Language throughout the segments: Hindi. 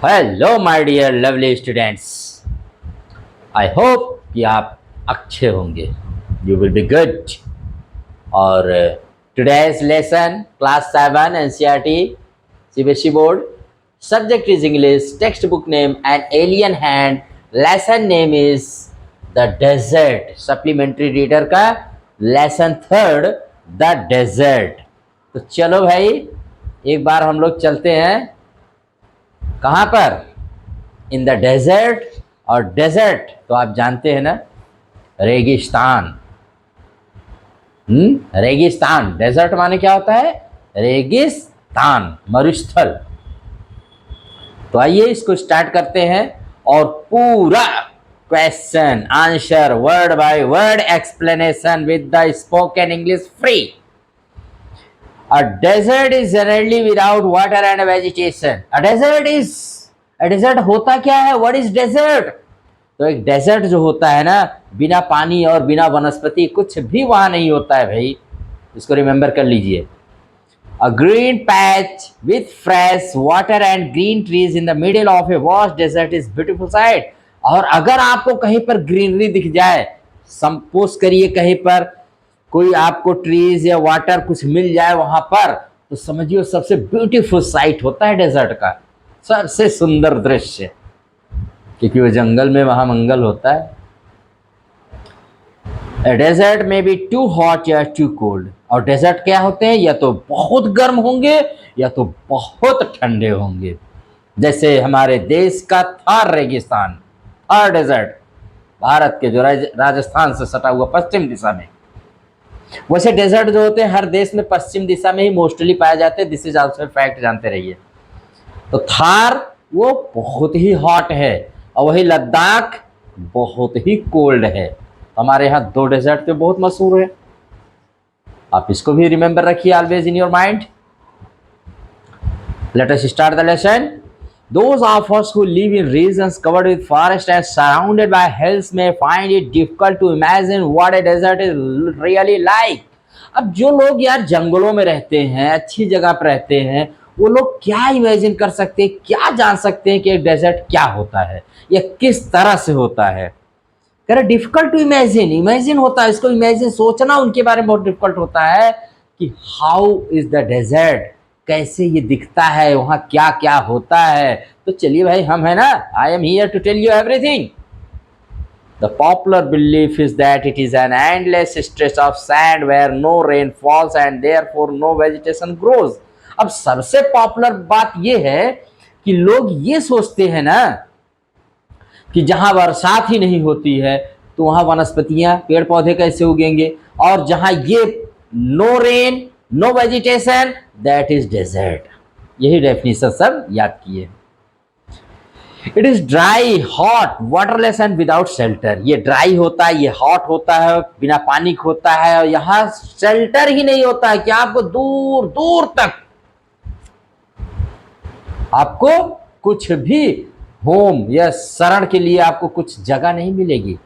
Hello my dear lovely students, I hope कि आप अच्छे होंगे। You will be good. और today's lesson class 7 NCERT CBSE board, subject is English, text book name an alien hand, lesson name is the desert. Supplementary reader का लेसन 3 द डेजर्ट। तो चलो भाई, एक बार हम लोग चलते हैं कहाँ पर? In the desert. और डेजर्ट तो आप जानते हैं ना, रेगिस्तान। रेगिस्तान, डेजर्ट माने क्या होता है? रेगिस्तान, मरुस्थल। तो आइए इसको स्टार्ट करते हैं और पूरा question answer word by word explanation with the spoken English free. A desert is generally without water and vegetation. A desert होता क्या है? What is desert? तो एक डेजर्ट जो होता है ना, बिना पानी और बिना वनस्पति कुछ भी वहां नहीं होता है भाई। इसको रिमेंबर कर लीजिए। A green patch with fresh water and green trees in the middle of a vast desert is beautiful sight. और अगर आपको कहीं पर ग्रीनरी दिख जाए, सपोज करिए कहीं पर कोई आपको ट्रीज या वाटर कुछ मिल जाए वहां पर, तो समझिए सबसे ब्यूटीफुल साइट होता है डेजर्ट का, सबसे सुंदर दृश्य, क्योंकि वो जंगल में वहां मंगल होता है। A desert may be too hot या too cold। और डेजर्ट क्या होते हैं? या तो बहुत गर्म होंगे या तो बहुत ठंडे होंगे। जैसे हमारे देश का थार रेगिस्तान, थार डेजर्ट, भारत के जो राजस्थान से सटा हुआ पश्चिम दिशा में। वैसे डेजर्ट जो होते हैं हर देश में पश्चिम दिशा में ही मोस्टली पाए जाते हैं। दिस इज आल्सो फैक्ट, जानते रहिए। तो थार वो बहुत ही हॉट है और वही लद्दाख बहुत ही कोल्ड है। हमारे यहाँ दो डेजर्ट तो बहुत मशहूर है, आप इसको भी रिमेंबर रखिए always in your mind. Let us start the lesson. Those of us who live in regions covered with forest and surrounded by hills may find it difficult to imagine what a desert is really like। अब जो लोग यार जंगलों में रहते हैं, अच्छी जगह पर रहते हैं, वो लोग क्या इमेजिन कर सकते हैं, क्या जान सकते हैं कि एक डेजर्ट क्या होता है या किस तरह से होता है? कह रहे डिफिकल्ट टू इमेजिन, इमेजिन होता है, इसको इमेजिन सोचना उनके बारे में बहुत डिफिकल्ट होता है कि हाउ इज द डेजर्ट, कैसे ये दिखता है, वहां क्या क्या होता है। तो चलिए भाई, हम है ना, I am here to tell you everything. The popular belief is that it is an endless stretch of sand where no rain falls and therefore no vegetation grows. अब सबसे पॉपुलर बात यह है कि लोग ये सोचते हैं ना कि जहां बरसात ही नहीं होती है तो वहां वनस्पतियां, पेड़ पौधे कैसे उगेंगे, और जहां ये no rain no vegetation, that is desert. यही डेफिनेशन सब याद किए। It is dry hot waterless and without shelter. ये ड्राई होता है, ये हॉट होता है, बिना पानी होता है, और यहां शेल्टर ही नहीं होता है कि आपको दूर दूर तक आपको कुछ भी होम या शरण के लिए आपको कुछ जगह नहीं मिलेगी।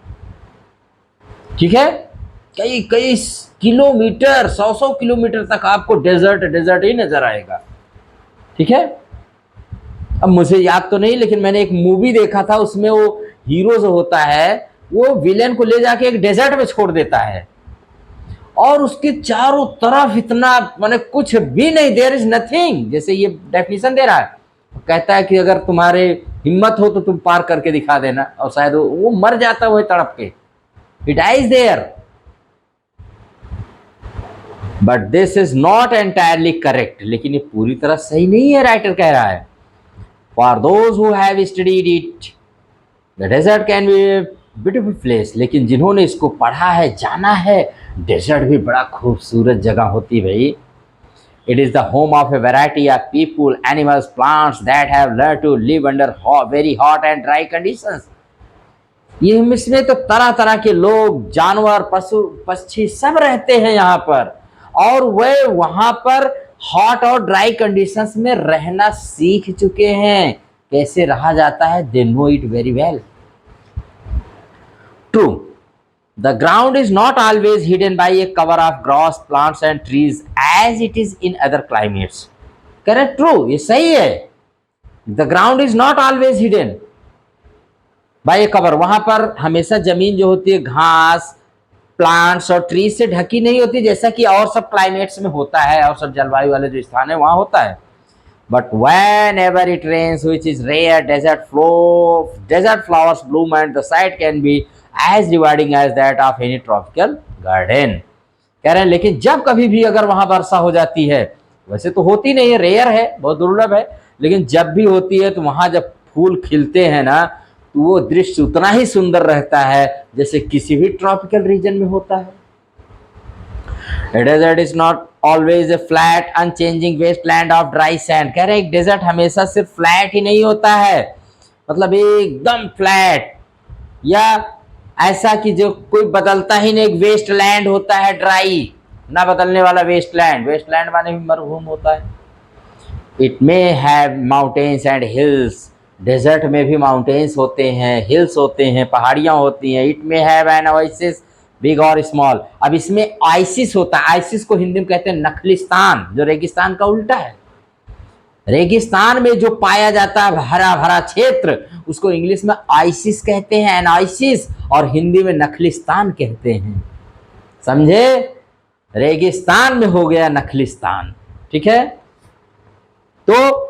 ठीक है, कई कई किलोमीटर, 100 किलोमीटर तक आपको डेजर्ट डेजर्ट ही नजर आएगा। ठीक है, अब मुझे याद तो नहीं, लेकिन मैंने एक मूवी देखा था, उसमें वो हीरो जो होता है वो विलेन को ले जाके एक डेजर्ट में छोड़ देता है और उसके चारों तरफ इतना माने कुछ भी नहीं, देयर इज नथिंग, जैसे ये डेफिनेशन दे रहा है। कहता है कि अगर तुम्हारे हिम्मत हो तो तुम पार करके दिखा देना, और शायद वो मर जाता है तड़प के, he dies there. But this is not entirely correct, लेकिन ये पूरी तरह सही नहीं है, राइटर कह रहा है। For those who have studied it the desert can be a beautiful place. लेकिन जिन्होंने इसको पढ़ा है, जाना है, डेजर्ट भी बड़ा खूबसूरत जगह होती भाई। It is the home of a variety of people, animals, plants that have learned to live under very hot and dry conditions। ये इसमें तो तरह तरह के लोग, जानवर, पशु पक्षी सब रहते हैं यहाँ पर, और वे वहां पर हॉट और ड्राई कंडीशंस में रहना सीख चुके हैं। कैसे रहा जाता है, they know it very well। True, the ground is not always hidden by a cover of grass, plants and trees as it is in other climates। Correct, true, ये सही है। The ground is not always hidden by a cover, वहां पर हमेशा जमीन जो होती है घास, प्लांट्स और ट्रीज से ढकी नहीं होती, जैसा कि और सब क्लाइमेट्स में होता है, और सब जलवायु वाले जो स्थान है वहां होता है. But whenever it rains, which is rare, desert flowers bloom and the sight can be as rewarding as that of any tropical garden. कह रहे हैं लेकिन जब कभी भी अगर वहां वर्षा हो जाती है, वैसे तो होती नहीं है, रेयर है, बहुत दुर्लभ है, लेकिन जब भी होती है तो वहां जब फूल खिलते हैं ना, तो वो दृश्य उतना ही सुंदर रहता है जैसे किसी भी ट्रॉपिकल रीजन में होता है. A desert is not always a flat, unchanging wasteland of dry sand. कह रहे हैं एक डेजर्ट हमेशा सिर्फ फ्लैट ही नहीं होता है, मतलब एकदम फ्लैट, या ऐसा कि जो कोई बदलता ही नहीं, एक वेस्ट लैंड होता है, ड्राई ना बदलने वाला वेस्टलैंड. वेस्टलैंड माने भी मरुभूमि होता है. It may have mountains and hills, desert में भी माउंटेन्स होते हैं, हिल्स होते हैं, पहाड़ियाँ होती हैं. It may have an oasis big और स्मॉल. अब इसमें आइसिस होता है, आइसिस को हिंदी में कहते हैं नखलिस्तान, जो रेगिस्तान का उल्टा है. रेगिस्तान में जो पाया जाता है हरा भरा क्षेत्र, उसको इंग्लिश में आइसिस कहते हैं, एनाइसिस, और हिंदी में नखलिस्तान कहते हैं. समझे? रेगिस्तान में हो गया नखलिस्तान. ठीक है, तो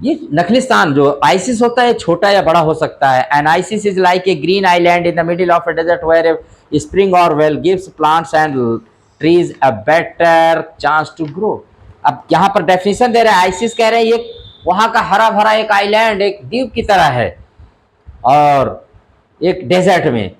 ये नखलिस्तान जो आइसिस होता है छोटा या बड़ा हो सकता है. An oasis is like a green island in the middle of a desert where a spring or well gives plants and trees a better chance to grow. अब यहाँ पर डेफिनेशन दे रहे हैं, आइसिस कह रहे हैं ये वहाँ का हरा भरा एक आइलैंड, एक द्वीप की तरह है, और एक डेजर्ट में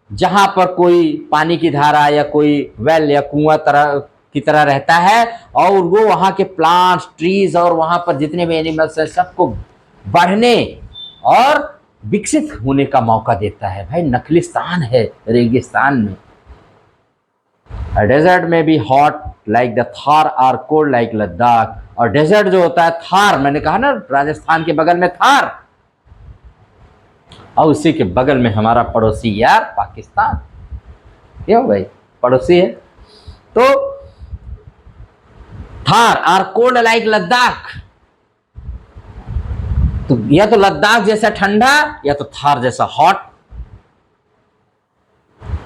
जहाँ पर कोई पानी की धारा या कोई वेल या कुआं तरह की तरह रहता है, और वो वहाँ के प्लांट्स, ट्रीज और वहाँ पर जितने भी एनिमल्स हैं सबको बढ़ने और विकसित होने का मौका देता है. भाई नखलिस्तान है रेगिस्तान में. डेजर्ट में भी हॉट लाइक द थार और कोल्ड लाइक लद्दाख. और डेजर्ट जो होता है थार, मैंने कहा ना राजस्थान के बगल में थार, और उसी के बगल में हमारा पड़ोसी यार पाकिस्तान. क्यों भाई, पड़ोसी है. तो Thar are cold like Ladakh, तो या तो लद्दाख जैसा ठंडा या तो थार जैसा hot.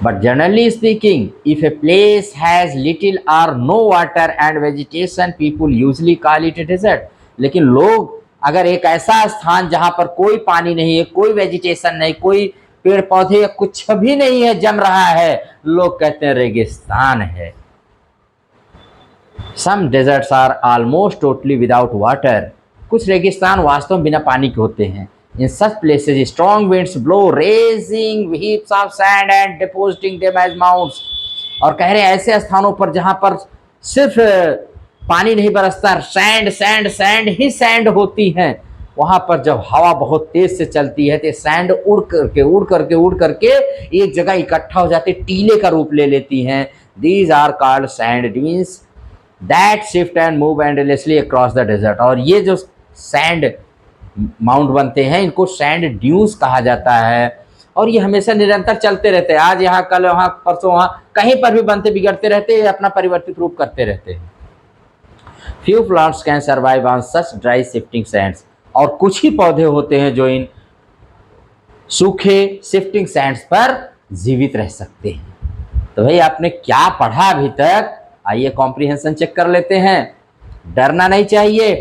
But generally speaking, if a place has little or no water and vegetation, people usually call it a desert. लेकिन लोग अगर एक ऐसा स्थान जहां पर कोई पानी नहीं है, कोई वेजिटेशन नहीं, कोई पेड़ पौधे या कुछ भी नहीं है, जम रहा है, लोग कहते हैं रेगिस्तान है. Some deserts are almost totally without water. कुछ रेगिस्तान वास्तव में बिना पानी के होते हैं. In such places, strong winds blow, raising heaps of sand and depositing them as mounds. और कह रहे हैं ऐसे स्थानों पर जहां पर सिर्फ पानी नहीं बरसता, सैंड सैंड सैंड ही सैंड होती हैं, वहां पर जब हवा बहुत तेज से चलती है तो सैंड उड़ करके एक जगह इकट्ठा हो जाते, टीले का रूप ले लेती हैं. These are called sand dunes that shift and move endlessly across the desert. और ये जो सैंड माउंट बनते हैं इनको सैंड ड्यून्स कहा जाता है, और ये हमेशा निरंतर चलते रहते हैं. आज यहाँ, कल वहाँ, परसों वहाँ, कहीं पर भी बनते बिगड़ते रहते हैं, अपना परिवर्तित रूप करते रहते हैं. Few plants can survive on such dry shifting Sands. और कुछ ही पौधे होते हैं जो इन सूखे शिफ्टिंग सैंड्स पर जीवित रह सकते हैं. तो भाई आपने क्या पढ़ा अभी तक, आइए कॉम्प्रिहेंशन चेक कर लेते हैं. डरना नहीं चाहिए.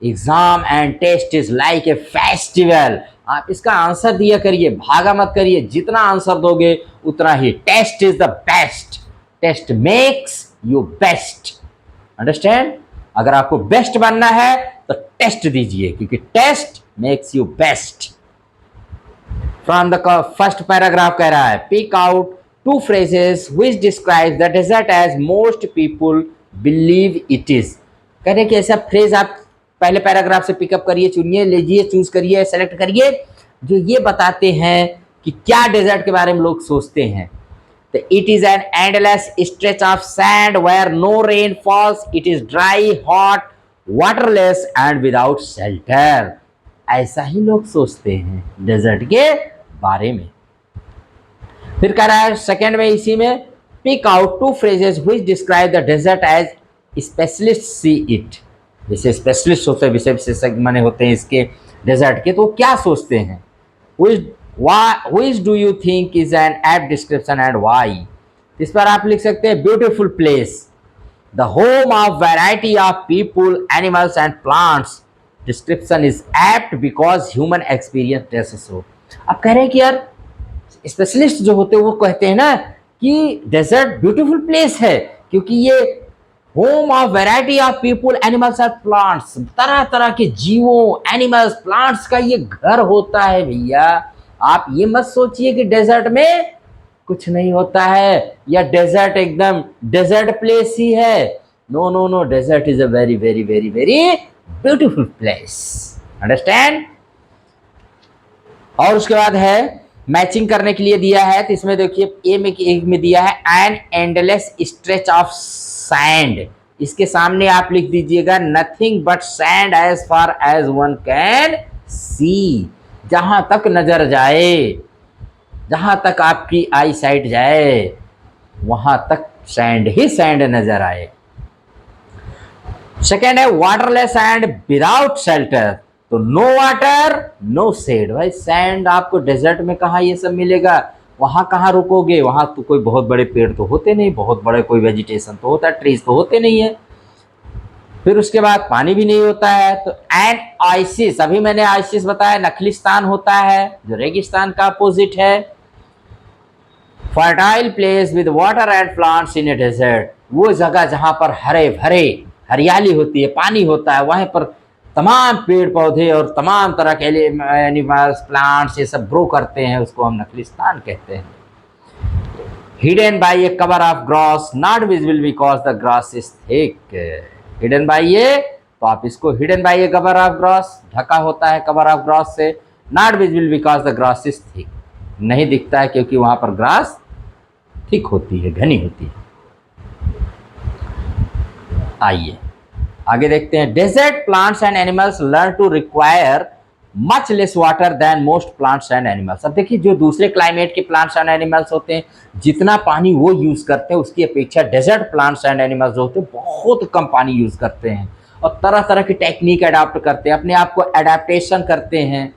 Exam and test is like a festival. आप इसका आंसर दिया करिए, भागा मत करिए. जितना आंसर दोगे उतना ही. Test is the best. Test makes you best. Understand? अगर आपको बेस्ट बनना है तो टेस्ट दीजिए, क्योंकि test makes you best. From the first paragraph कह रहा है, pick out two phrases which describes the desert as most people believe it is. कह रहे कि ऐसा फ्रेज आप पहले पैराग्राफ से पिकअप करिए, चुनिए, लीजिए, चूज करिए, सेलेक्ट करिए, जो ये बताते हैं कि क्या डेजर्ट के बारे में लोग सोचते हैं. तो it is an endless stretch of sand where no rain falls. It is dry, hot, waterless and without shelter. ऐसा ही लोग सोचते हैं डेजर्ट के बारे में. फिर कह रहा है सेकेंड में इसी में, pick out two phrases which describe the desert as specialist see it. जैसे स्पेशलिस्ट होते हैं, विषय विशेषज्ञ माने होते हैं इसके, डेजर्ट के, तो वो क्या सोचते हैं? Which do you think is an apt description and why? इस पर आप लिख सकते हैं beautiful place, the home of variety of people, animals and plants. Description is apt because human experience tells so. अब कह रहे हैं कि यार स्पेशलिस्ट जो होते हैं वो कहते हैं ना कि डेजर्ट ब्यूटीफुल प्लेस है क्योंकि ये home of variety of people, animals and plants, तरह तरह के जीवों, एनिमल्स, प्लांट्स का ये घर होता है भैया। आप ये मत सोचिए कि डेजर्ट में कुछ नहीं होता है या डेजर्ट एकदम डेजर्ट प्लेस ही है। No no no, desert is a very very very very beautiful place. Understand? और उसके बाद है मैचिंग करने के लिए दिया है, तो इसमें देखिए एक में दिया है an endless stretch of sand. इसके सामने आप लिख दीजिएगा nothing but sand as far as one can see. जहां तक नजर जाए, जहां तक आपकी आई साइट जाए, वहां तक सैंड ही सैंड नजर आए। सेकेंड है वाटरलेस एंड विदाउट शेल्टर, तो नो वाटर नो शेड। भाई सैंड आपको डेजर्ट में कहाँ ये सब मिलेगा? वहां कहाँ रुकोगे? वहां तो कोई बहुत बड़े पेड़ तो होते नहीं, बहुत बड़े कोई वेजिटेशन तो होता है, ट्रीज तो होते नहीं है। फिर उसके बाद पानी भी नहीं होता है। तो एन आइसिस, अभी मैंने आइसिस बताया, नखलिस्तान होता है जो रेगिस्तान का अपोजिट है। Fertile place with water and plants in a desert, वो जगह जहां पर हरे भरे हरियाली होती है, पानी होता है, वहां पर तमाम पेड़ पौधे और तमाम तरह के एनिमल्स, प्लांट्स ये सब ग्रो करते हैं, उसको हम नखलिस्तान कहते हैं। Hidden by a cover of grass, not visible because the grass is thick. Hidden by a, तो आप इसको hidden by a cover of grass, ढका होता है कवर ऑफ ग्रास से। Not visible because the grass is thick, नहीं दिखता है क्योंकि वहां पर ग्रास थिक होती है, घनी होती है। आइए आगे देखते हैं। Desert plants and animals learn to require much less water than most plants and animals. अब देखिए जो दूसरे क्लाइमेट के प्लांट्स एंड एनिमल्स होते हैं, जितना पानी वो यूज करते हैं उसकी अपेक्षा डेजर्ट प्लांट्स एंड एनिमल्स जो होते हैं बहुत कम पानी यूज करते हैं और तरह तरह की टेक्निक अडॉप्ट करते हैं, अपने आप को एडेप्टेशन करते हैं।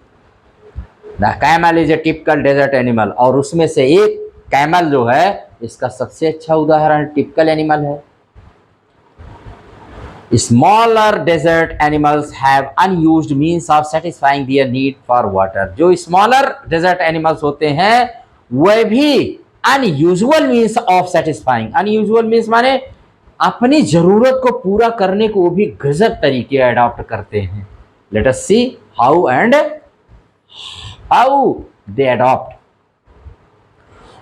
The camel is a typical desert animal, और उसमें से एक कैमल जो है इसका सबसे अच्छा उदाहरण टिपिकल एनिमल है। Smaller desert animals have unused means of satisfying their need for water। जो smaller desert animals होते हैं वह भी unusual means of satisfying, unusual means माने अपनी जरूरत को पूरा करने को वो भी गजब तरीके अडॉप्ट करते हैं। Let us see how and how they adopt।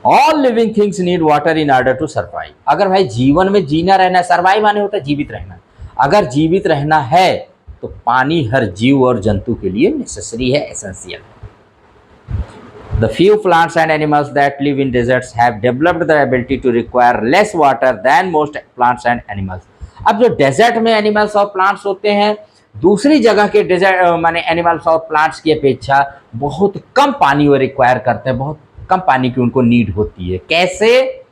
All living things need water in order to survive। अगर भाई जीवन में जीना रहना, सर्वाइव माने होता है जीवित रहना, अगर जीवित रहना है तो पानी हर जीव और जंतु के लिए नेसेसरी है, एसेंशियल है। The few plants and animals that live in deserts have developed the ability to require less water than most plants and animals. अब जो डेजर्ट में एनिमल्स और प्लांट्स होते हैं दूसरी जगह के डेजर्ट माने एनिमल्स और प्लांट्स की अपेक्षा बहुत कम पानी वो रिक्वायर करते हैं, बहुत कम पानी की उनको नीड होती है। कैसे?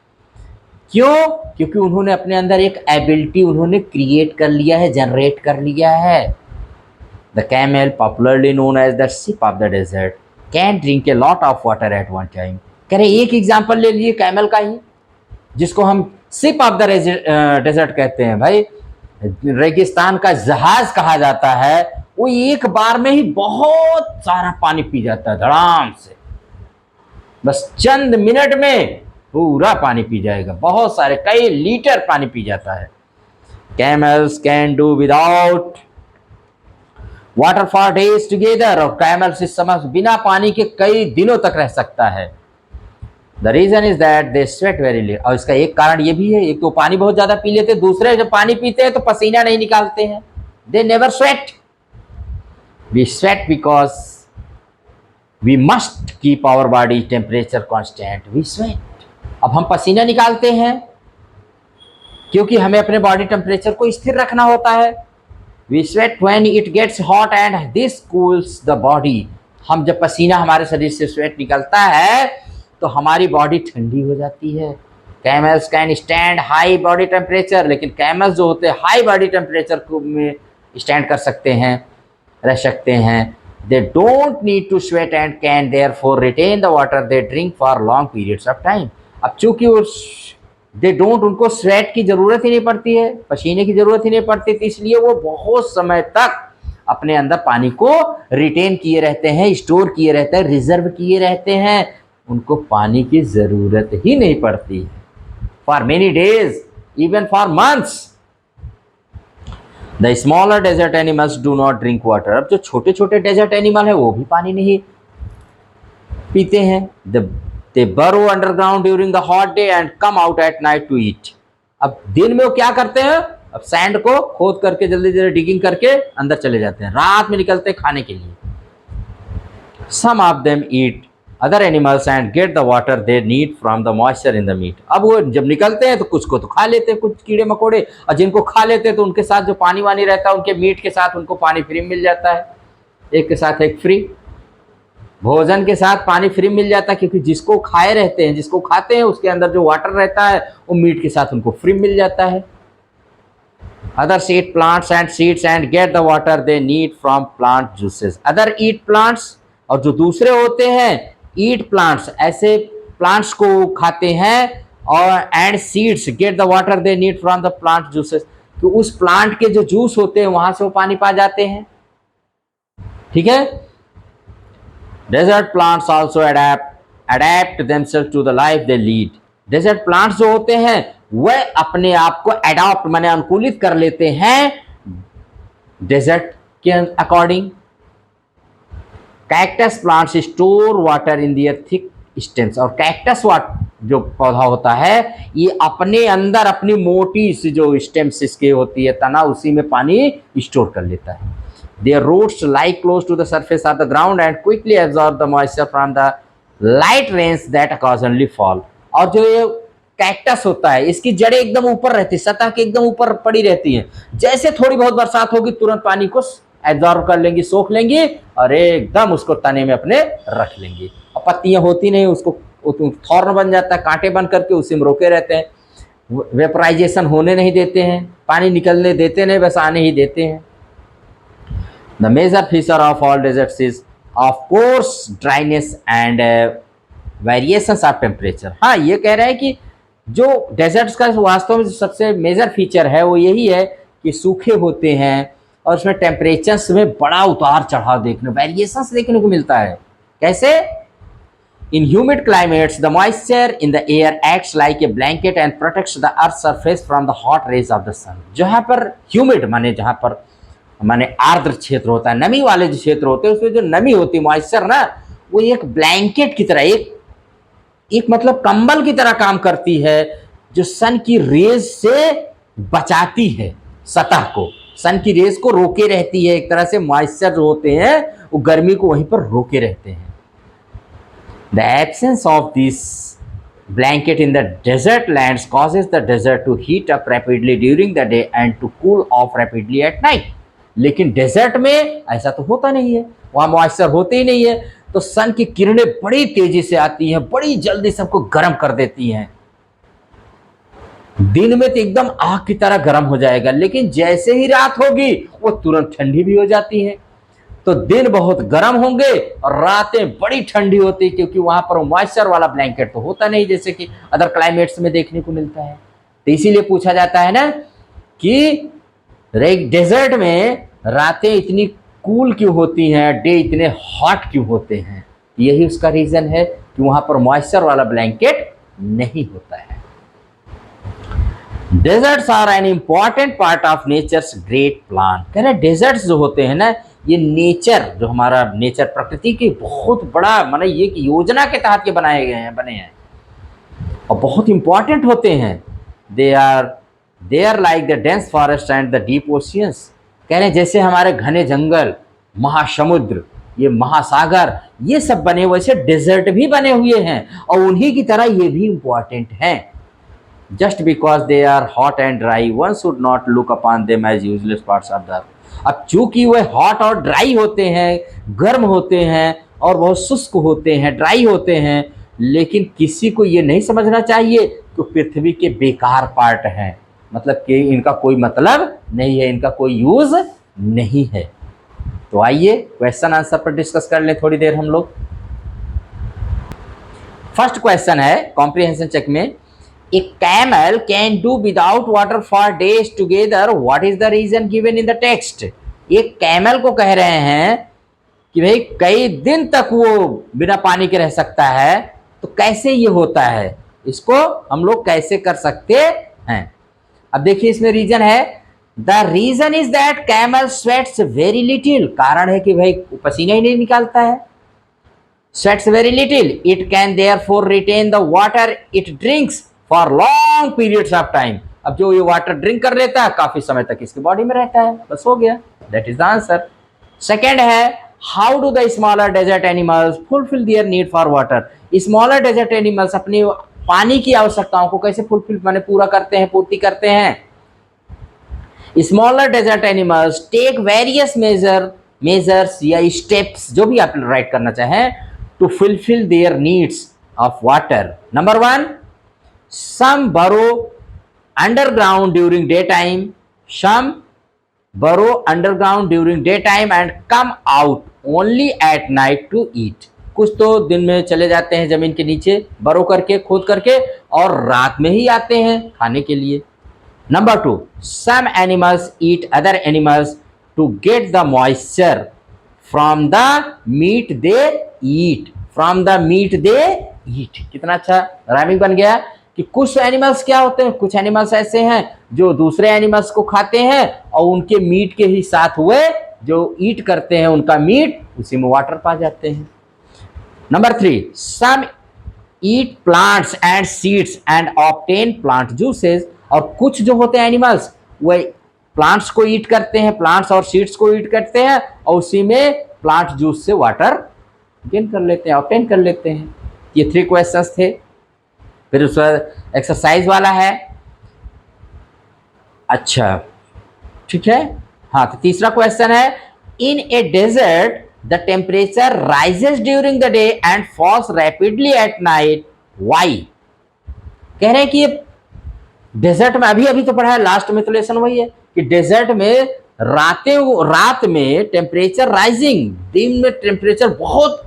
क्यों? क्योंकि उन्होंने अपने अंदर एक एबिलिटी उन्होंने क्रिएट कर लिया है, जनरेट कर लिया है। The camel, popularly known as the ship of the desert, can drink a lot of water at one time. कह रहे एक एग्जाम्पल ले लीजिए कैमल का ही, जिसको हम शिप ऑफ द डेजर्ट कहते हैं। भाई रेगिस्तान का जहाज कहा जाता है, वो एक बार में ही बहुत सारा पानी पी जाता है धड़ाम से, बस चंद मिनट में पूरा पानी पी जाएगा, बहुत सारे कई लीटर पानी पी जाता है। Camels can do without water for days together, और कैमल्स इस समय बिना पानी के कई दिनों तक रह सकता है। The reason is that they sweat very little, और इसका एक कारण ये भी है, एक तो पानी बहुत ज्यादा पी लेते, दूसरे जब पानी पीते हैं तो पसीना नहीं निकालते हैं, they never sweat. We sweat because we must keep our body temperature constant, we sweat. अब हम पसीना निकालते हैं क्योंकि हमें अपने बॉडी टेम्परेचर को स्थिर रखना होता है। We sweat when it gets hot and this cools the body. हम जब पसीना हमारे शरीर से स्वेट निकलता है तो हमारी बॉडी ठंडी हो जाती है। Camels can stand high body temperature, लेकिन कैमल्स जो होते हैं हाई बॉडी टेम्परेचर को में स्टैंड कर सकते हैं, रह सकते हैं। They don't need to sweat and can therefore retain the water they drink for long periods of time. अब चूंकि दे डोंट, उनको स्वेट की जरूरत ही नहीं पड़ती है, पसीने की जरूरत ही नहीं पड़ती, तो इसलिए वो बहुत समय तक अपने अंदर पानी को रिटेन किए रहते हैं, स्टोर किए रहते हैं, रिजर्व किए रहते हैं, उनको पानी की जरूरत ही नहीं पड़ती for many days, even for months. The smaller desert animals do not drink water. अब जो छोटे छोटे डेजर्ट एनिमल है वो भी पानी नहीं पीते हैं। They burrow underground during the hot day and come out at night to eat. अब दिन में वो क्या करते हैं, अब सैंड को खोद करके जल्दी जल्दी डिगिंग करके अंदर चले जाते हैं, रात में निकलते हैं खाने के लिए। Some of them eat other animals and get the water they need from the moisture in the meat. अब वो जब निकलते हैं तो कुछ को तो खा लेते हैं, कुछ कीड़े मकोड़े, और जिनको खा लेते हैं तो उनके साथ जो पानी वानी रहता है, उनके मीट के साथ उनको पानी फ्री मिल जाता है, एक के साथ एक फ्री, भोजन के साथ पानी फ्री मिल जाता है, क्योंकि जिसको खाए रहते हैं, जिसको खाते हैं उसके अंदर जो वाटर रहता है वो मीट के साथ उनको फ्री मिल जाता है। Others eat plants and seeds and get the water they need from plant juices. Other eat plants, और जो दूसरे होते हैं eat plants, ऐसे plants को खाते हैं, और and seeds get the water they need from the plant juices, तो उस plant के जो जूस होते हैं वहां से वो पानी पा जाते हैं। ठीक है। Desert plants also adapt themselves to the life they lead. Desert plants जो होते हैं वह अपने आप को अडॉप्ट माने अनुकूलित कर लेते हैं डेजर्ट के according. Cactus plants store water in their thick stems, और कैक्टस जो पौधा होता है ये अपने अंदर अपनी मोटी सी जो स्टेम्स इसके होती है तना, उसी में पानी स्टोर कर लेता है। Their roots lie close to the surface of the ground and quickly absorb the moisture from the light rains that occasionally fall. और जो ये कैक्टस होता है इसकी जड़ें एकदम ऊपर रहती है, सतह के एकदम ऊपर पड़ी रहती हैं, जैसे थोड़ी बहुत बरसात होगी तुरंत पानी को एब्जॉर्ब कर लेंगी, सोख लेंगी और एकदम उसको तने में अपने रख लेंगी। और पत्तियां होती नहीं, उसको थॉर्न बन जाता है, कांटे बन करके उसी में रोके रहते हैं, वेपराइजेशन होने नहीं देते हैं, पानी निकलने देते नहीं, बस आने ही देते हैं। The major feature of all deserts is of course dryness and variations of temperature. हाँ, ये कह रहे हैं कि जो डेजर्ट्स का वास्तव में सबसे मेजर फीचर है वो यही है कि सूखे होते हैं और उसमें टेम्परेचर्स में बड़ा उतार चढ़ाव देखने, वेरिएशंस देखने को मिलता है। कैसे? In humid climates the moisture in the air acts like a blanket and protects the earth surface from the hot rays of the sun. जहाँ पर ह्यूमिड माने जहाँ पर माने आर्द्र क्षेत्र होता है, नमी वाले जो क्षेत्र होते हैं उसमें जो नमी होती है मॉइस्चर ना, वो एक ब्लैंकेट की तरह, एक मतलब कंबल की तरह काम करती है, जो सन की रेज से बचाती है, सतह को, सन की रेज को रोके रहती है। एक तरह से मॉइस्चर जो होते हैं वो गर्मी को वहीं पर रोके रहते हैं। The absence of this blanket in the desert lands causes the desert to heat up rapidly during the day and to cool off rapidly at night. लेकिन डेजर्ट में ऐसा तो होता नहीं है, वहाँ मॉइस्चर होते ही नहीं है, तो सन की किरणें बड़ी तेजी से आती हैं, बड़ी जल्दी सबको गर्म कर देती हैं। दिन में तो एकदम आग की तरह गर्म हो जाएगा, लेकिन जैसे ही रात होगी वो तुरंत ठंडी भी हो जाती है। तो दिन बहुत गर्म होंगे और रातें बड़ी ठंडी होती, क्योंकि वहां पर मॉइस्चर वाला ब्लैंकेट तो होता नहीं जैसे कि अदर क्लाइमेट्स में देखने को मिलता है। तो इसीलिए पूछा जाता है ना कि डेजर्ट में रातें इतनी कूल क्यों होती हैं, डे इतने हॉट क्यों होते हैं। यही उसका रीजन है कि वहां पर मॉइस्चर वाला ब्लैंकेट नहीं होता है। Deserts are an important part of nature's great plan. कह रहे डेजर्ट्स जो होते हैं ना, ये नेचर जो हमारा नेचर प्रकृति की बहुत बड़ा माने ये योजना के तहत ये बनाए गए हैं, बने हैं और बहुत इंपॉर्टेंट होते हैं। They are like the dense forest and the deep oceans. कह रहे हैं जैसे हमारे घने जंगल, महासमुद्र, ये महासागर, ये सब बने वैसे डेजर्ट भी बने हुए हैं और उन्हीं की तरह ये भी इंपॉर्टेंट हैं। Just because they are hot and dry one should not look upon them as useless parts of the earth. अब चूंकि वे हॉट और ड्राई होते हैं, गर्म होते हैं और बहुत शुष्क होते हैं, ड्राई होते हैं, लेकिन किसी को ये नहीं समझना चाहिए कि पृथ्वी के बेकार पार्ट हैं, मतलब कि इनका कोई मतलब नहीं है, इनका कोई यूज नहीं है। तो आइए क्वेश्चन आंसर पर डिस्कस कर ले थोड़ी देर हम लोग। फर्स्ट क्वेश्चन है कॉम्प्रिहेंशन चेक में, a camel can do without water for days together, what is the reason given in the text. एक कैमल को कह रहे हैं कि भाई कई दिन तक वो बिना पानी के रह सकता है, तो कैसे ये होता है, इसको हम लोग कैसे कर सकते हैं। अब देखिए इसमें रीजन है, the reason is that camel sweats very little, कारण है कि भाई पसीना ही नहीं निकालता है, sweats very little, it can therefore retain the water it drinks for long periods of time। अब जो ये वाटर ड्रिंक कर लेता है काफी समय तक इसकी बॉडी में रहता है, बस हो गया, that is the answer. Second है, how do the smaller desert animals fulfil their need for water. Smaller desert animals अपनी पानी की आवश्यकताओं को कैसे फुलफिल माने पूरा करते हैं, पूर्ति करते हैं। Smaller desert animals take various measures या स्टेप्स, जो भी आप राइट करना चाहें, to fulfill their needs of water। Number 1, some burrow underground during daytime, some burrow underground during daytime and come out only at night to eat। कुछ तो दिन में चले जाते हैं जमीन के नीचे बरो करके, खोद करके, और रात में ही आते हैं खाने के लिए। Number 2, some animals eat other animals to get the moisture from the meat they eat। from the meat they eat, कितना अच्छा राइमिंग बन गया कि कुछ एनिमल्स क्या होते हैं, कुछ एनिमल्स ऐसे हैं जो दूसरे एनिमल्स को खाते हैं और उनके मीट के ही साथ हुए जो ईट करते हैं उनका मीट, उसी में वाटर पा जाते हैं। Number 3, some eat plants and seeds and obtain plant juices. और कुछ जो होते हैं एनिमल्स वो प्लांट्स को ईट करते हैं, प्लांट्स और सीड्स को ईट करते हैं और उसी में प्लांट जूस से वाटर गेन कर लेते हैं, ऑब्टेन कर लेते हैं। ये 3 क्वेश्चंस थे। फिर उस एक्सरसाइज वाला है। अच्छा ठीक है, हाँ, तो तीसरा क्वेश्चन है, in a desert the temperature rises during the day and falls rapidly at night, why. कह रहे हैं कि ये डेजर्ट में, अभी तो पढ़ा है, लास्ट में तो लेसन वही है कि डेजर्ट में रात में टेम्परेचर राइजिंग, दिन में टेम्परेचर बहुत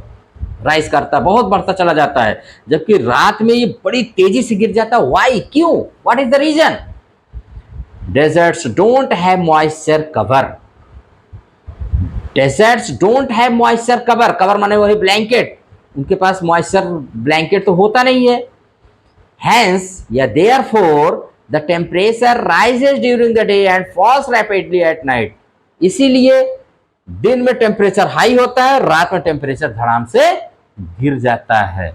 राइज करता है, बहुत बढ़ता चला जाता है, जबकि रात में ये बड़ी तेजी से गिर जाता है। व्हाई, क्यों, what is the reason. Deserts don't have moisture cover. Deserts don't have moisture cover, cover माने वही ब्लैंकेट, उनके पास मॉइस्चर ब्लैंकेट तो होता नहीं है। हैंस या therefore the temperature rises during the day and falls rapidly at night. इसीलिए दिन में टेम्परेचर हाई होता है, रात में टेम्परेचर धड़ाम से गिर जाता है,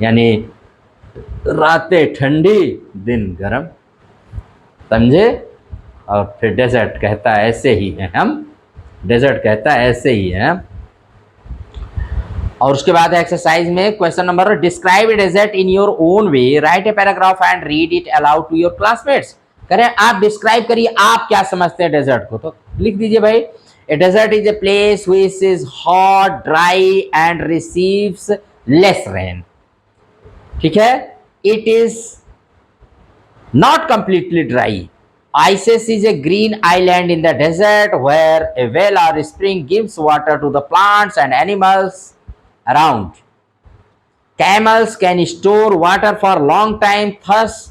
यानी रातें ठंडी दिन गर्म, समझे। और फिर डेजर्ट कहता है ऐसे ही है हम, डेजर्ट कहता है ऐसे ही है। और उसके बाद एक्सरसाइज में question number, describe a desert in your own way, write a paragraph and read it aloud to your classmates. करें आप डिस्क्राइब करिए, आप क्या समझते हैं डेजर्ट को, तो लिख दीजिए भाई, a desert is a place which is hot, dry and receives less rain। ठीक है, it is not completely dry। Isis is a green island in the desert where a well or a spring gives water to the plants and animals around। Camels can store water for a long time, thus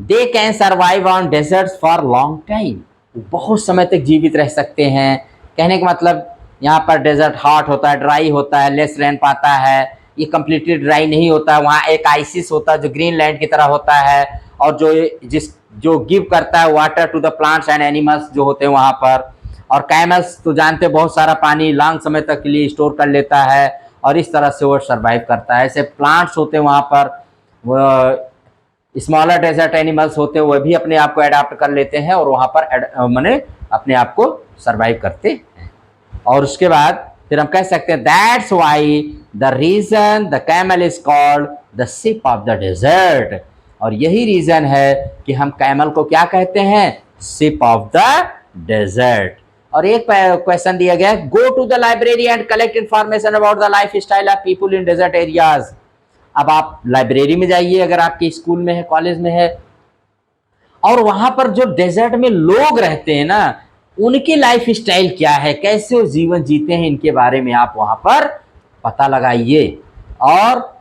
they can survive on deserts for long time। बहुत समय तक जीवित रह सकते हैं। कहने का मतलब यहाँ पर डेजर्ट हॉट होता है, ड्राई होता है, लेस रेन पाता है, ये कम्प्लीटली ड्राई नहीं होता है। वहाँ एक आइसिस होता है जो ग्रीनलैंड की तरह होता है, और जो गिव करता है water to the plants and animals जो होते हैं वहाँ पर। और कैमल्स तो जानते हैं बहुत सारा पानी लॉन्ग समय तक के लिए स्टोर कर लेता है और इस तरह से वो सर्वाइव करता है। ऐसे प्लांट्स होते हैं वहाँ पर, वो स्मॉलर डेजर्ट एनिमल्स होते हैं, वह भी अपने आप को अडाप्ट कर लेते हैं और वहाँ पर माने अपने आप को सर्वाइव करते हैं। और उसके बाद फिर हम कह सकते हैं that's why the reason the camel is called the ship of the desert. और यही रीजन है कि हम कैमल को क्या कहते हैं, शिप ऑफ द डेजर्ट। और एक क्वेश्चन दिया गया, go to the library and collect information about the life style of people in desert areas. अब आप लाइब्रेरी में जाइए, अगर आपके स्कूल में है, कॉलेज में है, और वहां पर जो डेजर्ट में लोग रहते हैं ना, उनकी लाइफ स्टाइल क्या है, कैसे वो जीवन जीते हैं, इनके बारे में आप वहां पर पता लगाइए। और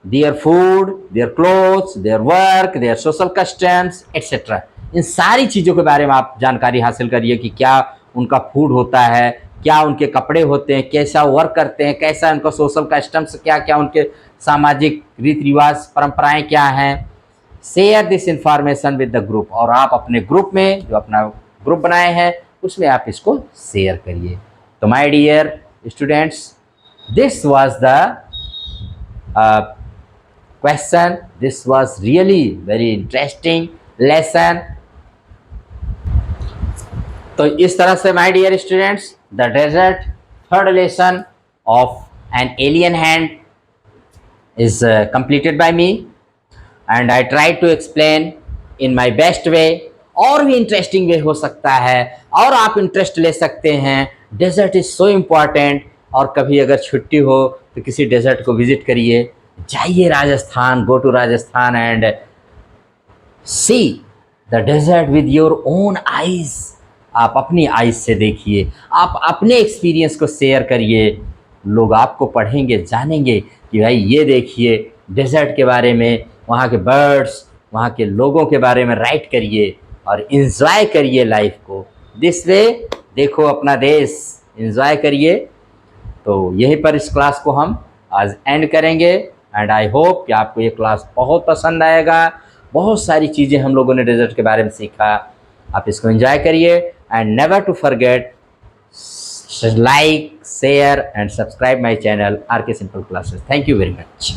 their food, their clothes, their work, their social customs etcetera, इन सारी चीज़ों के बारे में आप जानकारी हासिल करिए कि क्या उनका फूड होता है, क्या उनके कपड़े होते हैं, कैसा वर्क करते हैं, कैसा उनका सोशल कस्टम्स, क्या क्या उनके सामाजिक रीति रिवाज परंपराएं क्या हैं। Share this information with the group, और आप अपने ग्रुप में, जो अपना ग्रुप बनाए हैं, उसमें आप इसको शेयर करिए। तो my dear students, this was the question. This was really very interesting lesson. तो इस तरह से my dear students, the desert third lesson of an alien hand is completed by me, and I tried to explain in my best way. और भी इंटरेस्टिंग वे हो सकता है, और आप इंटरेस्ट ले सकते हैं। डेजर्ट इज़ सो इम्पॉर्टेंट, और कभी अगर छुट्टी हो तो किसी डेजर्ट को विजिट करिए, जाइए Rajasthan, go to Rajasthan and see the desert with your own eyes. आप अपनी आइज से देखिए, आप अपने एक्सपीरियंस को शेयर करिए, लोग आपको पढ़ेंगे, जानेंगे कि भाई ये देखिए डेजर्ट के बारे में, वहाँ के बर्ड्स, वहाँ के लोगों के बारे में राइट करिए और इन्जॉय करिए लाइफ को। दिस वे देखो अपना देश, इन्जॉय करिए। तो यहीं पर इस क्लास को हम आज एंड करेंगे, एंड आई होप कि आपको ये क्लास बहुत पसंद आएगा। बहुत सारी चीज़ें हम लोगों ने डेजर्ट के बारे में सीखा, आप इसको एंजॉय करिए, and never to forget like, share and subscribe my channel RK Simple Classes. Thank you very much.